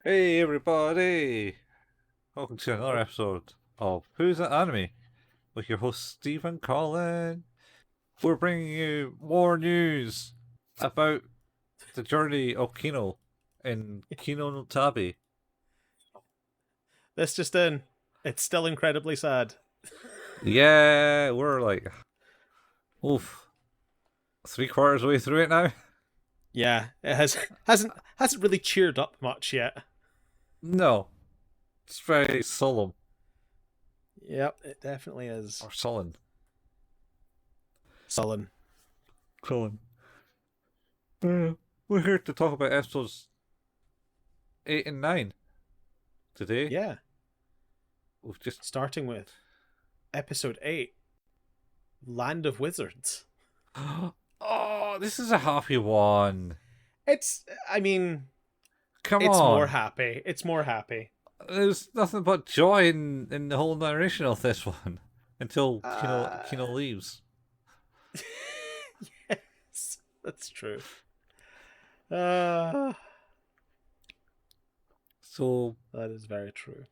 Hey everybody! Welcome to another episode of Who's That Anime? With your host Stephen Collin. We're bringing you more news about the journey of Kino in Kino No Tabi. This just in. It's still incredibly sad. Yeah, we're like, oof, 3/4 way through it now. Yeah, it hasn't really cheered up much yet. No, it's very solemn Yep, it definitely is. or sullen. Sullen. Sullen. We're here to talk about episodes 8 and 9 today. Yeah, We've just starting with episode 8, Land of Wizards. Oh, this is a happy one. I mean, Come it's on. more happy. It's more happy. There's nothing but joy in the whole narration of this one until Uh, Kino leaves. yes, that's true. Uh, So that is very true.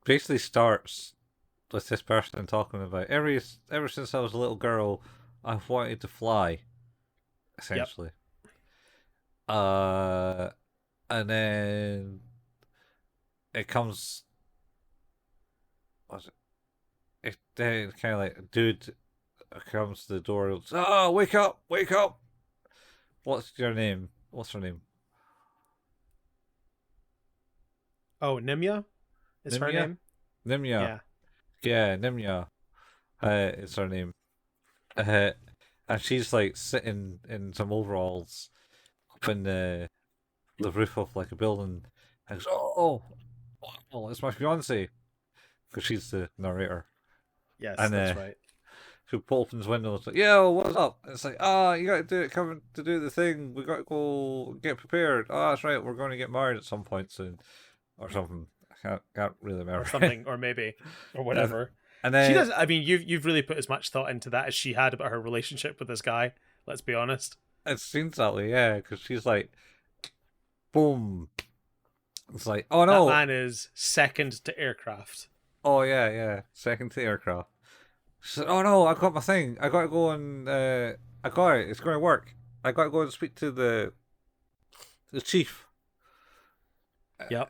basically starts with this person talking about ever since I was a little girl, I've wanted to fly, essentially. And then it comes. What's it? It then kind of like dude comes to the door. And goes, oh, wake up! Wake up! What's your name? What's her name? Oh, Nimya is her Nimya? name. Nimya. Yeah. Yeah, Nimya. Is her name. Uh, and she's like sitting in some overalls up in the roof of like a building. And goes, oh, it's my fiance. Because she's the narrator. Yes, And that's right. she opens the window and it's like, yo, what's up? And it's like, you gotta do it, come to do the thing. We gotta go get prepared. Oh, that's right, we're going to get married at some point soon. Or something. I can't really remember. Or something, or maybe, or whatever. And She then does. I mean, you've really put as much thought into that as she had about her relationship with this guy. Let's be honest. it seems that way, yeah, because she's like, boom. It's like, oh That no, man is second to aircraft. oh yeah, second to aircraft. She said, oh no, I got my thing. I gotta go and I got it. It's going to work. I gotta go and speak to the chief. Yep.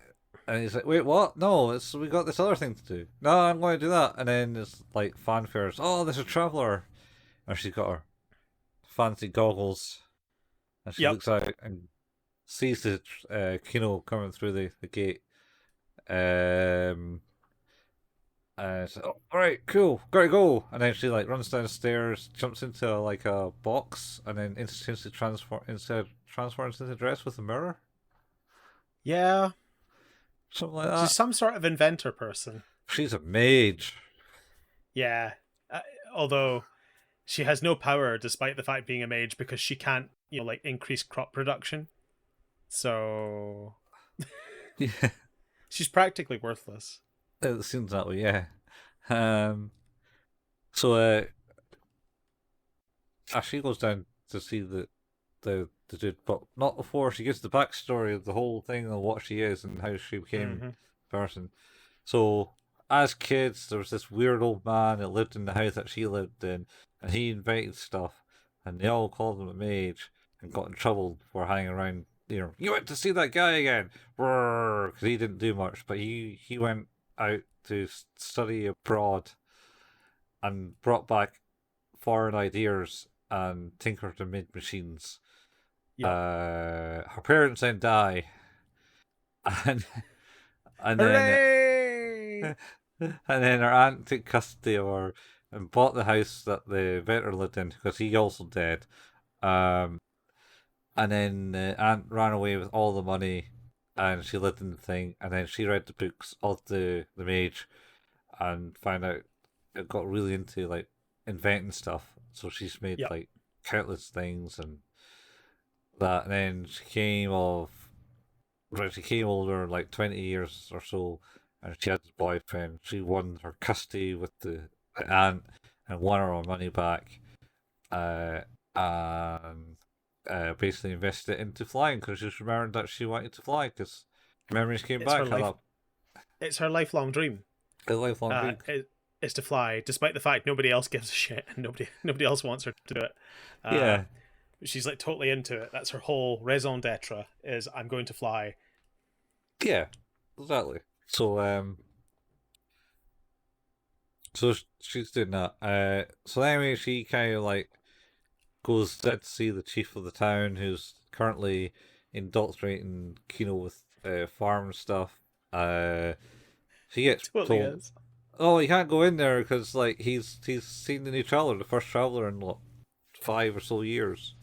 And he's like, wait, what? No, we got this other thing to do. No, I'm going to do that. And then there's like fanfares. Oh, there's a traveler, and she's got her fancy goggles, and she Yep. looks out and sees the Kino coming through the gate. And it's like, oh, all right, cool, gotta go. And then she like runs downstairs, jumps into like a box, and then instantly transforms into a dress with a mirror, Yeah. something like She's that. some sort of inventor person. She's a mage. Yeah. Although she has no power, despite the fact being a mage, because she can't, like increase crop production. So Yeah, she's practically worthless. it seems that way. Yeah. Um. So as she goes down to see the dude, but not before she gives the backstory of the whole thing and what she is and how she became Mm-hmm. a person. So as kids, there was this weird old man that lived in the house that she lived in, and he invented stuff, and they all called him a mage and got in trouble for hanging around. You went to see that guy again, because he didn't do much, but he went out to study abroad and brought back foreign ideas and tinkered and made machines. Yep. Her parents then die, and and then Hooray! and then her aunt took custody of her and bought the house that the inventor lived in because he also died. Um, and then the aunt ran away with all the money, and she lived in the thing. And then she read the books of the mage, and found out it got really into like inventing stuff. So she's made Yep. like countless things and that. And then she came older, like 20 years or so, and she had a boyfriend. She won her custody with the aunt and won her money back. And basically invested it into flying because she remembered that she wanted to fly because Memories came It's her back. life. It's her lifelong dream. A lifelong dream. Is to fly, despite the fact nobody else gives a shit and nobody else wants her to do it. Yeah. She's like totally into it. That's her whole raison d'etre. Is I'm going to fly. Yeah. Exactly. So she's doing that. So anyway, she kind of like goes to see the chief of the town, who's currently indoctrinating Kino with farm stuff. She gets Totally told, is. "Oh, you can't go in there because like he's seen the new traveler, the first traveler in like 5 or so years."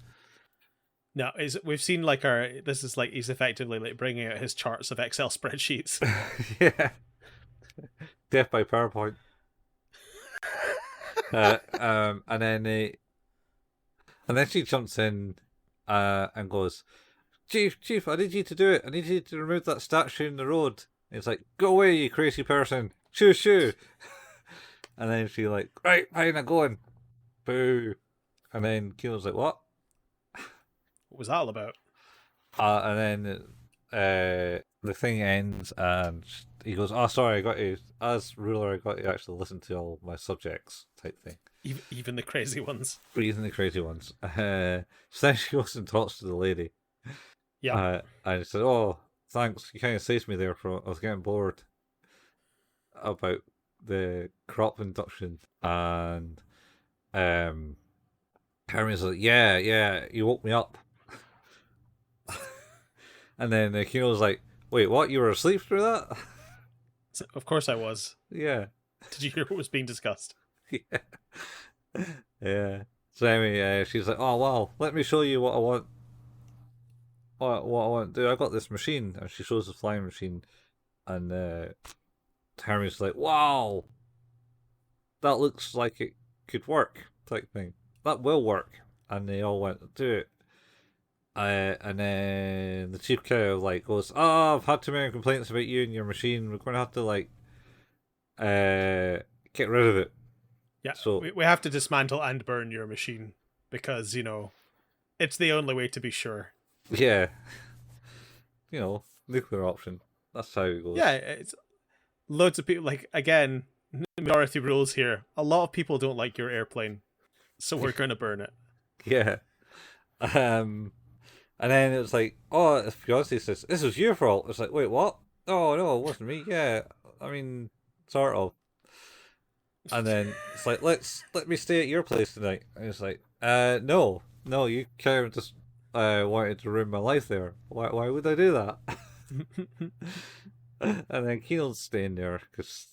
No, we've seen like this is like he's effectively like bringing out his charts of Excel spreadsheets. Yeah, death by PowerPoint. And then she jumps in, and goes, Chief, I need you to do it. I need you to remove that statue in the road. And it's like, go away, you crazy person. Shoo, shoo. And then she like, right, fine, I'm going. Boo. And then Kino's like, what? What was that all about? And then the thing ends, and he goes, oh, sorry, I got you. As ruler, I got you to actually listen to all my subjects, type thing. Even the crazy ones. Even the crazy ones. So then she goes and talks to the lady. Yeah. I said, "Oh, thanks. You kind of saved me there. I was getting bored about the crop induction." And Hermione's like, "Yeah, you woke me up." And then Kino's like, "Wait, what? You were asleep through that?" So, of course I was. Yeah, Did you hear what was being discussed? yeah, yeah. So anyway, she's like, "Oh wow, let me show you what I want. What I want to do. I got this machine," and she shows the flying machine, and Hermione's like, "Wow, that looks like it could work," type thing. That will work, and they all went to do it. And then the chief kind of like goes, "Oh, I've had too many complaints about you and your machine. We're going to have to like get rid of it." Yeah. So We have to dismantle and burn your machine because it's the only way to be sure. yeah, nuclear option. That's how it goes. Yeah, it's loads of people. Like again, minority rules here. A lot of people don't like your airplane, so we're going to burn it. Yeah. And then it was like, oh, Fiance says, this was your fault. It's like, wait, what? Oh, no, it wasn't me. Yeah, I mean, sort of. And then it's like, let me stay at your place tonight. And it's like, no, you kind of just wanted to ruin my life there. Why would I do that? And then Keenan's staying there because,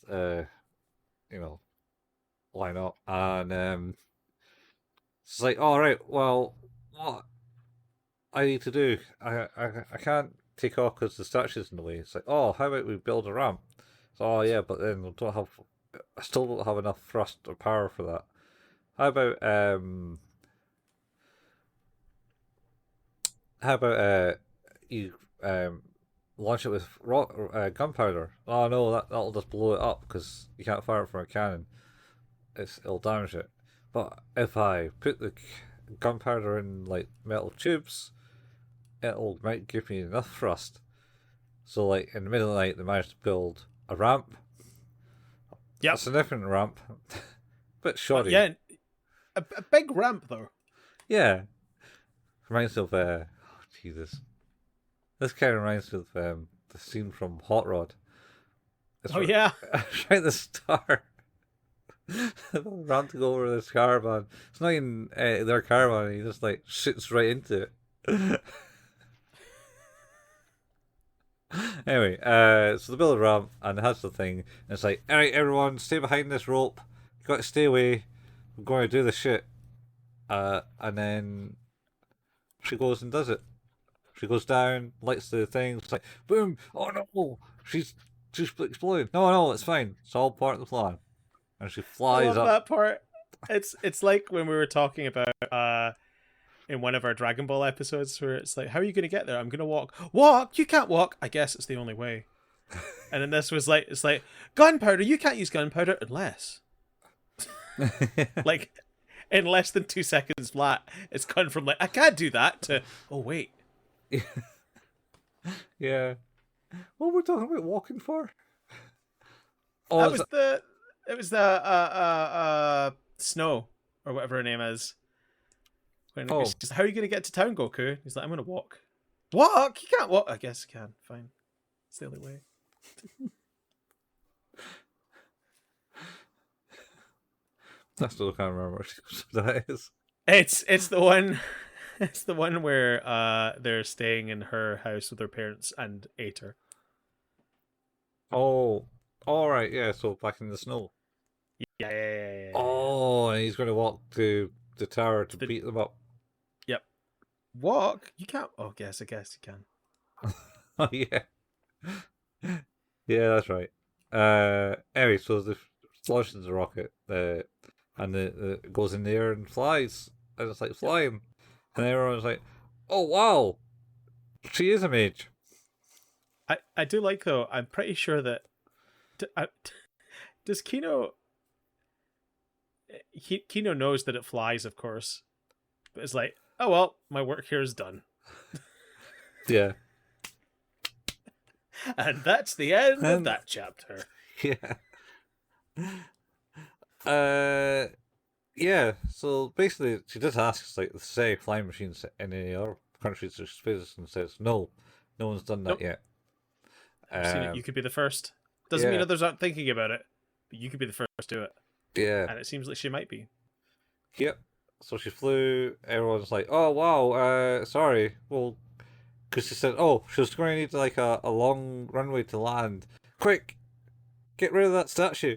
why not? And it's like, all right, well, what I need to do, I can't take off because the statue's in the way. It's like, oh, how about we build a ramp? So, oh yeah, but then I still don't have enough thrust or power for that. How about you launch it with gunpowder? Oh no, that'll just blow it up because you can't fire it from a cannon. It'll damage it. But if I put the gunpowder in like metal tubes, might give me enough thrust. So like in the middle of the night, they managed to build a ramp. Yeah, a significant ramp, bit shoddy. Yeah, a big ramp though. Yeah, reminds me of Jesus. This kind of reminds me of the scene from Hot Rod. Yeah, right at the start. Ran to go over this caravan. It's not even their caravan. He just like shoots right into it. Anyway, so they build a ramp and it has the thing. And it's like, all right, everyone, stay behind this rope. You got to stay away. We're going to do this shit. And then she goes and does it. She goes down, lights the thing. It's like, boom! Oh no! She's exploding. No, it's fine. It's all part of the plan. And she flies I love up. that part. It's like when we were talking about in one of our Dragon Ball episodes where it's like, how are you going to get there? I'm going to walk. Walk? You can't walk. I guess it's the only way. And then this was like, it's like, gunpowder. You can't use gunpowder unless. Like, in less than 2 seconds flat, it's gone from like, I can't do that to, oh, wait. Yeah. What were we talking about walking for? Oh, That is was that... the. It was the Snow or whatever her name is. When Oh, she's like, "How are you going to get to town, Goku?" He's like, "I'm going to walk." Walk? You can't walk. I guess you can. Fine. It's the only way. I still can't remember what that is. It's the one. It's the one where they're staying in her house with her parents and ate her. Oh, all right, yeah. So back in the snow. Yeah. Oh, and he's going to walk to the tower to The, beat them up. yep. Walk? You can't. Oh, I guess you can. Oh yeah, yeah, that's right. Anyway, so the launches the rocket, and it goes in the air and flies, and it's like Yep. flying, and everyone's like, "Oh wow, she is a mage." I do like though. I'm pretty sure that does Kino. Kino knows that it flies, of course, but it's like, oh well, my work here is done, Yeah, and that's the end of and that chapter. yeah, uh, yeah. So basically, she just asks like, say, flying machines in any other countries to space, and says, "No, no one's done that Nope, yet." I've seen it. You could be the first. Doesn't mean Yeah, others aren't thinking about it, but you could be the first to do it, yeah. and it seems like she might be. Yep. So she flew. Everyone's like, "Oh wow, sorry." Well, because she said, "Oh, she was going to need like a long runway to land. Quick, get rid of that statue."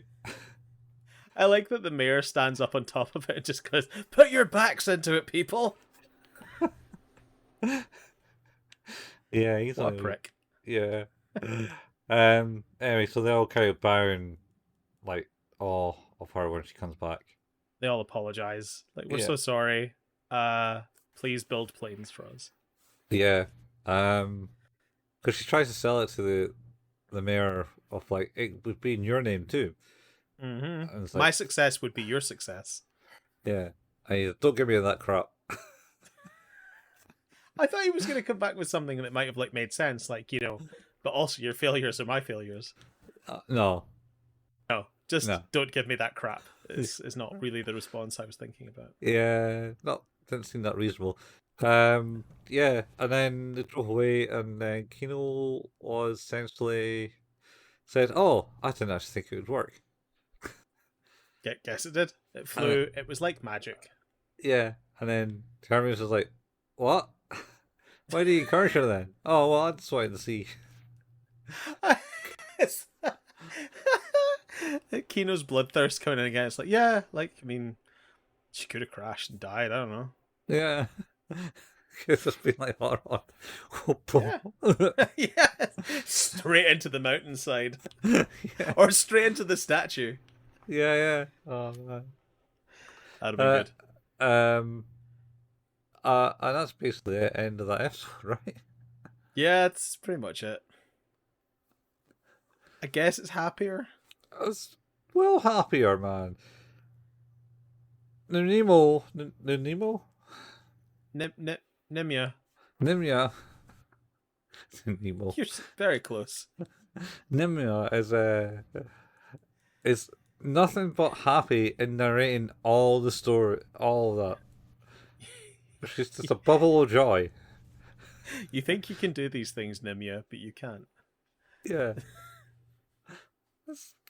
I like that the mayor stands up on top of it and just goes, "Put your backs into it, people." Yeah, he's What a like, prick. yeah. Anyway, so they all kind of bowing like awe of her when she comes back. They all apologize. Like, we're Yeah. so sorry. Please build planes for us. Yeah. Because she tries to sell it to the mayor of like it would be in your name too, and it's My like, success would be your success. yeah, I don't give me that crap. I thought he was going to come back with something that might have like made sense, like but also your failures are my failures. No, No, just no. don't give me that crap. Is not really the response I was thinking about. Yeah, not didn't seem that reasonable. Yeah, and then they drove away, and then Kino was essentially said, "Oh, I didn't actually think it would work." Guess it did. It And it, flew. It was like magic. yeah, and then Terminus was like, "What? Why do you encourage her then?" Oh, well, I just wanted to see. Kino's bloodthirst coming in again. It's like, yeah, like I mean, she could have crashed and died. I don't know. Yeah, it's just been like, "All Yeah, right." yeah, straight into the mountainside, Yeah, or straight into the statue. yeah, yeah. Oh man. That'd have been good. Um, and that's basically the end of that episode, right? Yeah, it's pretty much it. I guess it's happier. I was well happier, man. Nemo, Nemo, Nimya, Nimya, Nemo, you're very close. Nimya is nothing but happy in narrating all the story, all of that. She's just a bubble of joy. You think you can do these things, Nimya, but you can't. Yeah.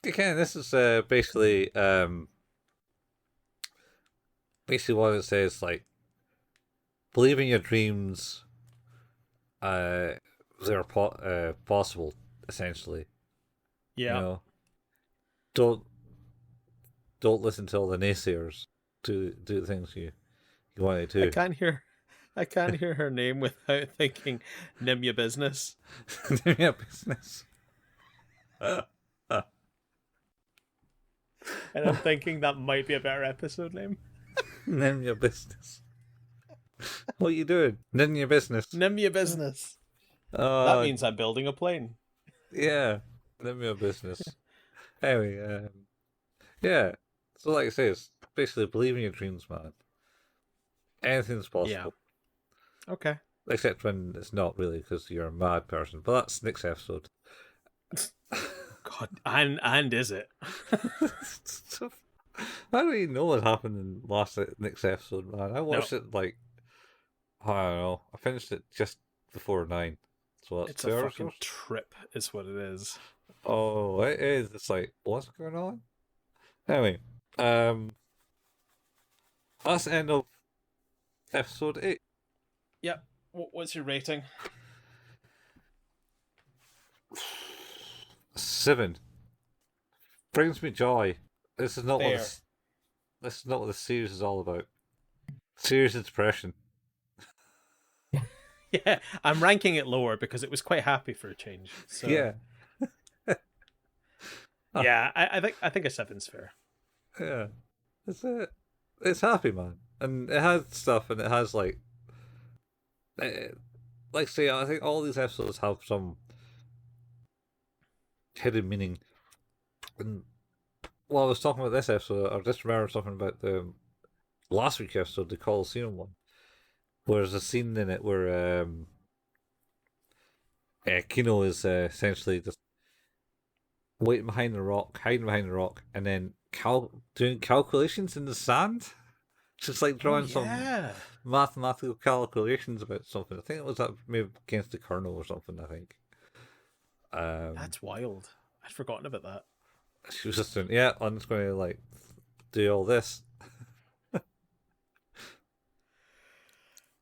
Again, this is basically what it says, like, believing your dreams they're possible, essentially. Yeah. You know, don't don't listen to all the naysayers to do the things you want to I do. can't hear I can't hear her name without thinking Nimya business. Yeah, business. And I'm thinking that might be a better episode name. Name your business. What are you doing? Name your business. Nimya business. That Uh, means I'm building a plane. yeah, name your business. Anyway, yeah. So, like I say, it's basically believe in your dreams, man. Anything's Yeah. possible. Okay. except when it's not really because you're a mad person. But that's next episode. God, and is it? So, I don't even know what happened in next episode, man. I No, watched it like I don't know. I finished it just before 9, so that's it's a 2 hours. fucking trip, is what it is. Oh, it is. It's like what's going on? Anyway, um, that's the end of episode 8. Yep. What's your rating? 7 brings me joy. This is not what Fair. this is not what the series is all about. Series of depression. Yeah, I'm ranking it lower because it was quite happy for a change. So Yeah, yeah, I think a seven's fair. yeah. It's it. It's happy, man, and it has stuff, and it has eh, like say, I think all these episodes have some hidden meaning. And while I was talking about this episode, I just remembered something about the last week's episode, the Colosseum one, where there's a scene in it where Kino is essentially just waiting behind the rock, hiding behind the rock, and then doing calculations in the sand. Just like Oh drawing some yeah, mathematical calculations about something. I think it was that maybe against the Colonel or something. I think. that's wild. I'd forgotten about that. She was just doing, yeah, I'm just going to like do all this.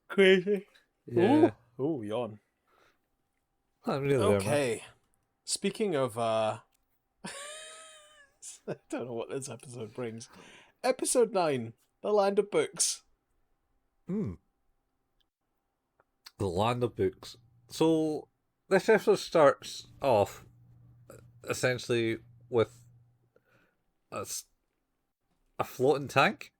Crazy. Yeah, Ooh, ooh, yawn. I'm really there, man. Okay. Speaking of I don't know what this episode brings. Episode 9, The Land of Books. Hmm. The land of books. So this episode starts off essentially with a, a floating tank.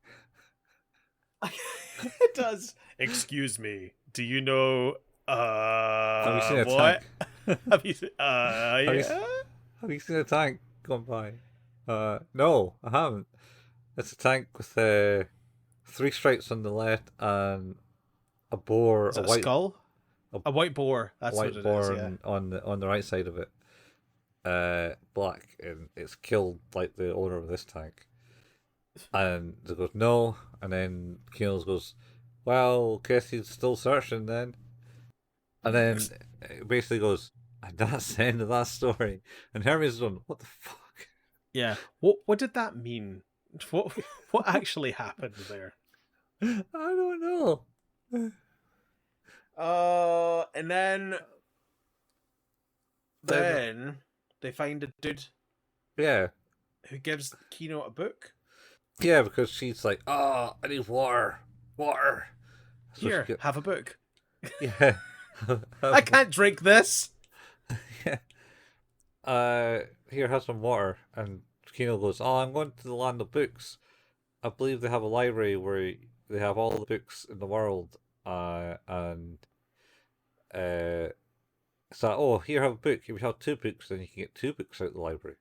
It does. Excuse me. Do you know Have you seen a what? tank? Have you Have you yeah? have you seen a tank going by? No, I haven't. It's a tank with 3 stripes on the left and a boar, Is that a skull? a A white boar. That's what white it is, boar yeah. on the right side of it. Black, and it's killed like the owner of this tank. And they goes no, and then Keels goes, well, guess he's still searching then. And then it basically goes, and that's the end of that story. And Hermes going, what the fuck? Yeah. What did that mean? What what actually happened there? I don't know. And then Then then they find a dude yeah, who gives Kino a book. yeah, because she's like, oh, I need water, water. So Here, have a book. yeah, I can't drink this. yeah. Here, have some water. And Kino goes, oh, I'm going to the land of books. I believe they have a library where they have all the books in the world. And it's like, oh, here, have a book. If you have 2 books, then you can get 2 books out of the library.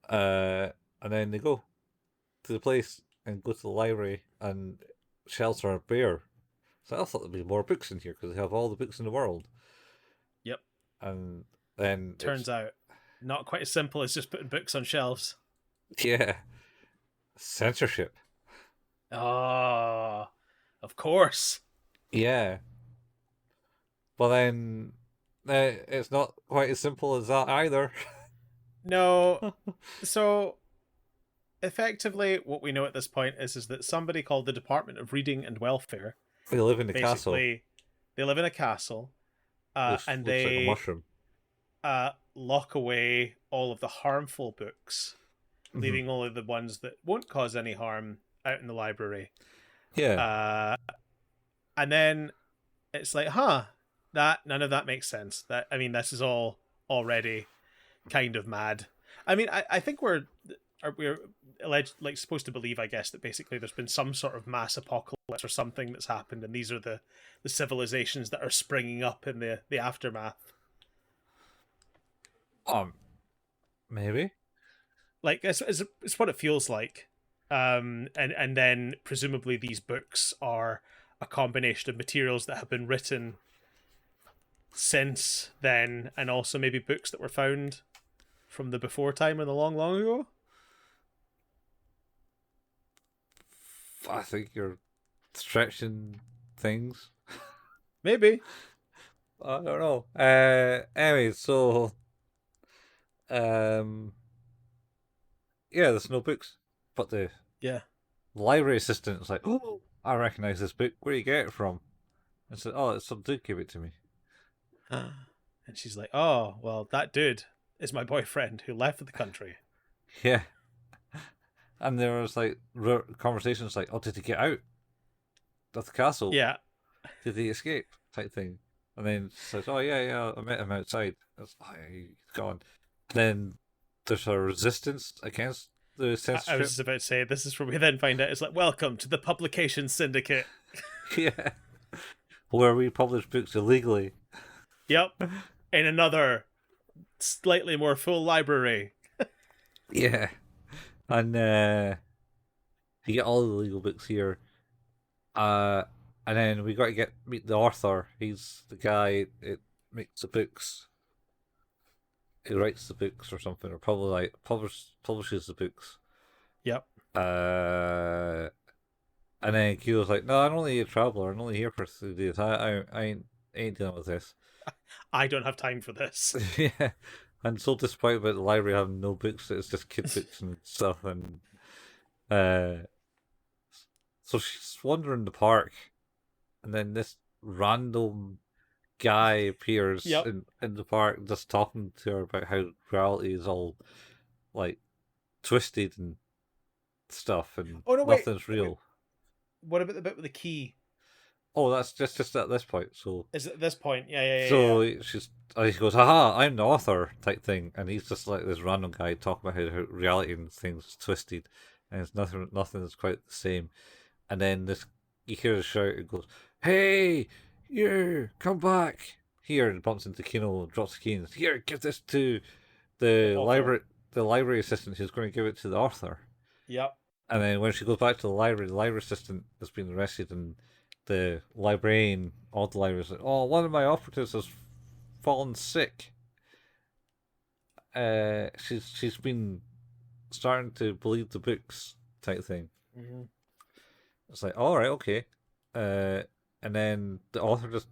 And then they go to the place and go to the library and shelter a bear. So I thought there'd be more books in here because they have all the books in the world. Yep. And then Turns out, not quite as simple as just putting books on shelves. yeah, censorship. Ah, of course. Yeah, but then it's not quite as simple as that either. No. So, effectively, what we know at this point is that somebody called the Department of Reading and Welfare, They live in the castle, basically, they live in a castle, which and looks like a they mushroom. lock away all of the harmful books, Mhm. leaving only the ones that won't cause any harm out in the library. Yeah, And then it's like, huh, that none of that makes sense. That I mean, this is all already kind of mad. I mean, I think we're alleged like supposed to believe, I guess, that basically there's been some sort of mass apocalypse or something that's happened, and these are the civilizations that are springing up in the aftermath. maybe. Like it's what it feels like. And then presumably these books are a combination of materials that have been written since then, and also maybe books that were found from the before time and the long, long ago. I think you're stretching things. Maybe. I don't know. Anyway, so um, yeah, there's no books, but the Yeah. library assistant is like, "Oh, I recognize this book. Where do you get it from?" And said, "Oh, it's some dude gave it to me." And she's like, "Oh, well, that dude is my boyfriend who left the country." Yeah, and there was like conversations like, "Oh, did he get out of the castle? Yeah. Did he escape?" type thing. And then she says, "Oh yeah, yeah, I met him outside." It's, oh, yeah, he's gone. Then there's a resistance against the I was censorship. just about to say, this is where we then find out it's like, welcome to the publication syndicate. Yeah, where we publish books illegally. Yep. In another slightly more full library. Yeah, and you get all the legal books here. Uh, and then we got to meet the author. He's the guy that makes the books. He writes the books or something, or probably like publishes the books. Yep. Uh, and then Kyo's like, "No, I'm only a traveler. I'm only here for 3 days. I ain't dealing with this." I don't have time for this. Yeah, I'm so disappointed about the library having no books. It's just kid books and stuff. And uh, so she's wandering the park, and then this random guy appears Yep. in the park, just talking to her about how reality is all like twisted and stuff, and Oh no, wait. nothing's real. What about the bit with the key? Oh, that's just at this point. So Is it at this point? Yeah, yeah, yeah, yeah. so she goes, "Haha, I'm the author," type thing, and he's just like this random guy talking about how reality and things is twisted, and it's nothing is quite the same. And then this, you hear a shout. It goes, "Hey, you come back here!" And bumps into Kino, drops the key, and says, "Here, give this to The the author. library assistant who's going to give it to the author." Yep. And then when she goes back to the library assistant has been arrested, and the librarian, all the libraries, like, "Oh, one of my operatives has fallen sick." She's been starting to believe the books type thing. Mm-hmm. It's like, all right, okay. Uh, and then the author just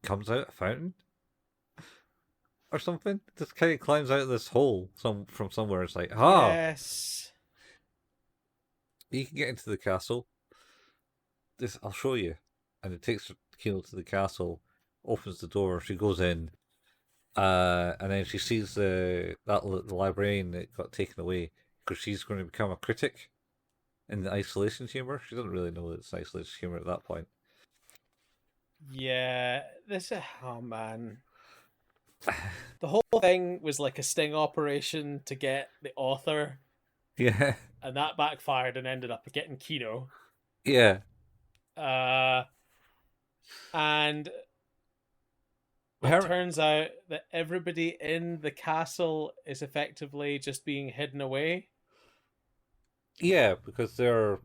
comes out a fountain or something. Just kind of climbs out of this hole from somewhere. It's like, Yes. you can get into the castle. This I'll show you. And it takes Kino to the castle, opens the door. She goes in, and then she sees the librarian that got taken away because she's going to become a critic in the isolation chamber. She doesn't really know that it's isolation chamber at that point. Yeah. This. Oh man. The whole thing was like a sting operation to get the author, Yeah, and that backfired and ended up getting Kino. yeah, Uh, and it her, turns out that everybody in the castle is effectively just being hidden away. yeah, because they're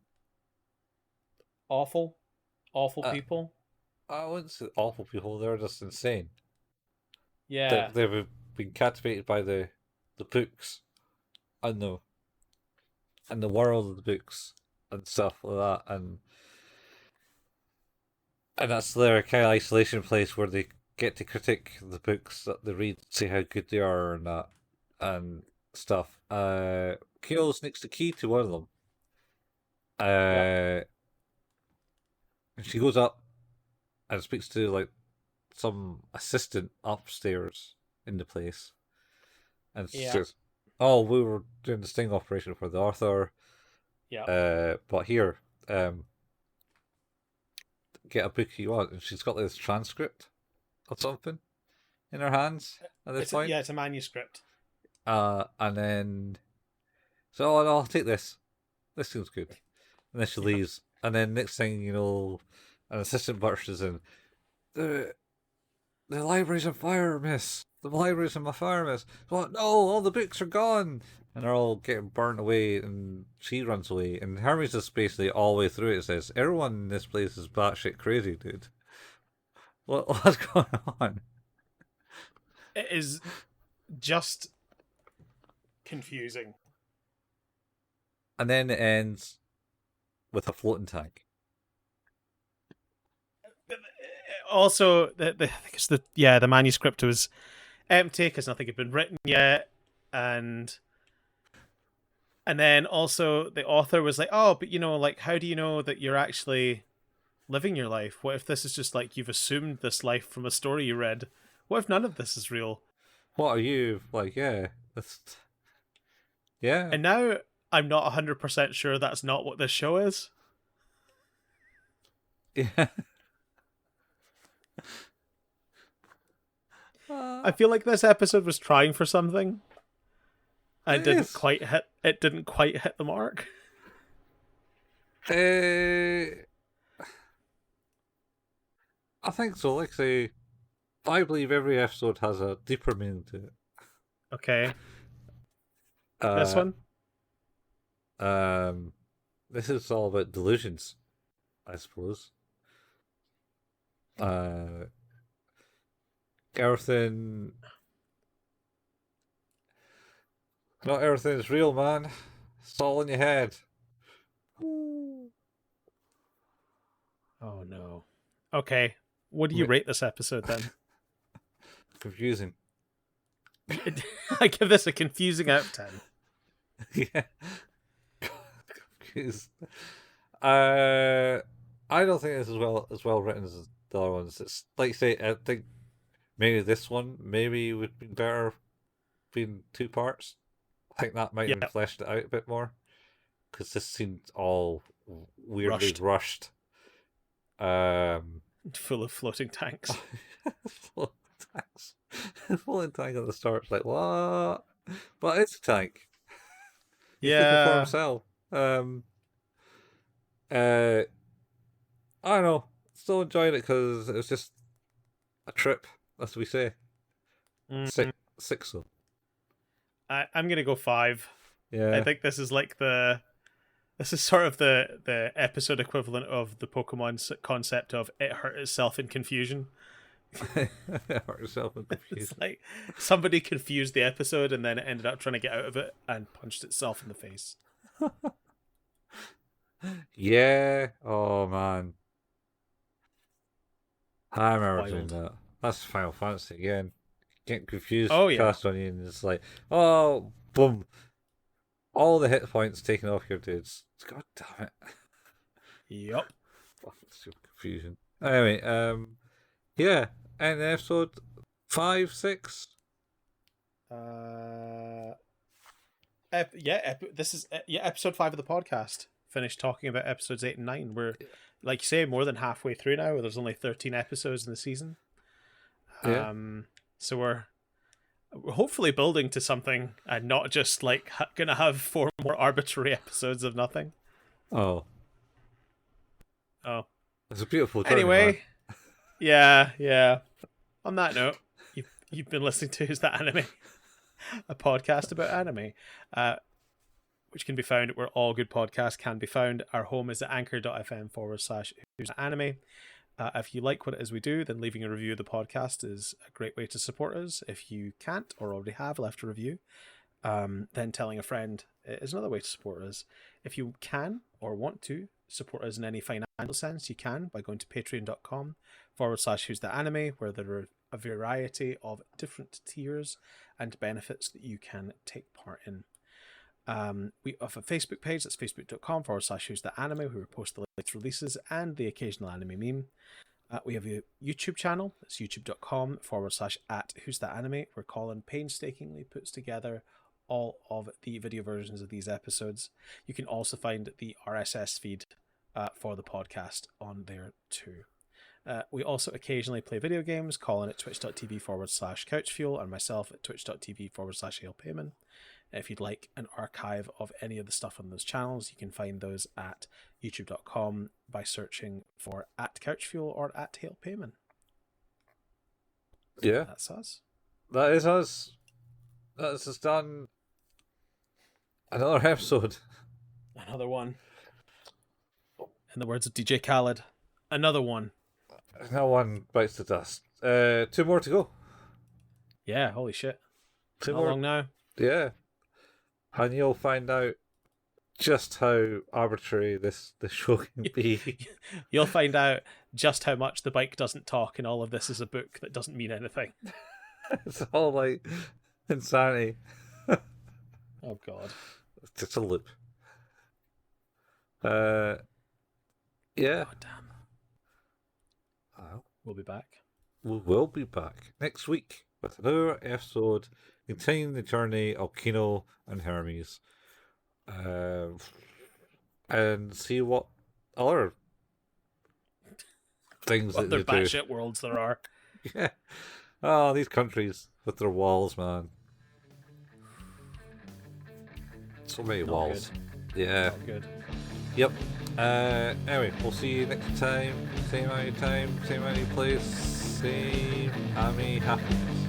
Awful, awful uh, people. I wouldn't say awful people. They're just insane. Yeah, They've been captivated by the books and the world of the books and stuff like that, and that's their kind of isolation place where they get to critique the books that they read, see how good they are and that and stuff. Kyo sneaks the key to one of them. yep, And she goes up and speaks to like some assistant upstairs in the place, and she yeah, says, "Oh, we were doing the sting operation for the author, yep. but here, get a book you want." And she's got like, this transcript of something in her hands at this point. It's a manuscript. And then so, "Oh, no, I'll take this. This seems good." And then she Yep. leaves, and then next thing you know, an assistant bursts in. The library's on fire, miss. The library's on fire, miss. What? No, all the books are gone. and they're all getting burnt away, and she runs away, and Hermes just basically all the way through it says, "Everyone in this place is batshit crazy, dude. What's going on?" It is just confusing. And then it ends with a floating tank. Also, the manuscript was empty because nothing had been written yet, and then also the author was like, "Oh, but like, how do you know that you're actually living your life? What if this is just like you've assumed this life from a story you read? What if none of this is real?" What are you like? Yeah, that's yeah, And now I'm not 100% sure that's not what this show is. yeah. I feel like this episode was trying for something and It is. didn't quite hit the mark. I think so. Like say, I believe every episode has a deeper meaning to it. Okay. This Uh, one? um, this is all about delusions, I suppose. Uh, everything, not everything is real, man. It's all in your head. Oh no. Okay. What do you Mi- rate this episode then? Confusing. I give this a confusing out of 10. Yeah. Confused. Uh, I don't think it's as well written as the other ones. It's like say, I think maybe this one maybe would be better being two parts. I think that might have Yeah. fleshed it out a bit more because this seemed all weirdly Rushed. rushed. Full of floating tanks. Floating tanks, floating tank at the start. It's like what? But it's a tank. He's thinking for Yeah. himself. Uh, I don't know. Still enjoyed it because it was just a trip, as we say. Mm, Six though. I'm going to go 5. I Yeah. think this is like this is sort of the episode equivalent of the Pokemon concept of it hurt itself in confusion. Hurt yourself in It's confusion. like somebody confused the episode and then it ended up trying to get out of it and punched itself in the face. Yeah. Oh man. I remember doing Wild. that. That's Final Fantasy again. Getting confused Oh with yeah. Cast Onion. It's like, oh, boom. All the hit points taken off your dudes. God damn it. Yep. Fucking stupid confusion. Anyway, yeah. And episode 5, 6. This is episode 5 of the podcast. Finished talking about episodes 8 and 9. We're, like you say, more than halfway through now. There's only 13 episodes in the season. Yeah. So we're hopefully building to something and not just like gonna have 4 more arbitrary episodes of nothing. Oh. Oh. It's a beautiful journey, Anyway, man. yeah. On that note, you've been listening to Who's That Anime, a podcast about anime, which can be found where all good podcasts can be found. Our home is at anchor.fm/Who's That Anime. If you like what it is we do, then leaving a review of the podcast is a great way to support us. If you can't or already have left a review, then telling a friend is another way to support us. If you can or want to support us in any financial sense, you can by going to patreon.com/Who's That Anime, where there are a variety of different tiers and benefits that you can take part in. We have a Facebook page, that's facebook.com/Who's That Anime, where we post the latest releases and the occasional anime meme. We have a YouTube channel, it's youtube.com/@Who's That Anime, where Colin painstakingly puts together all of the video versions of these episodes. You can also find the RSS feed for the podcast on there too. We also occasionally play video games, Colin at twitch.tv/couchfuel and myself at twitch.tv/hailpayman. If you'd like an archive of any of the stuff on those channels, you can find those at youtube.com by searching for @couchfuel or @hailpayman. Yeah. That's us. That is us. That's us done. Another episode. Another one. In the words of DJ Khaled, another one. No one bites the dust. 2 more to go. Yeah, holy shit. 2 Not more. long now. Yeah. And you'll find out just how arbitrary this show can be. You'll find out just how much the bike doesn't talk, and all of this is a book that doesn't mean anything. It's all like insanity. Oh god. It's just a loop. Yeah. God damn. Well, We'll be back. we will be back next week with another episode continuing the journey of Kino and Hermes. And see what other things What that other they do. batshit worlds there are. Yeah. Oh, these countries with their walls, man. So many Not walls. Yeah. Not good. Yep. Anyway, we'll see you next time. Same place, same happiness.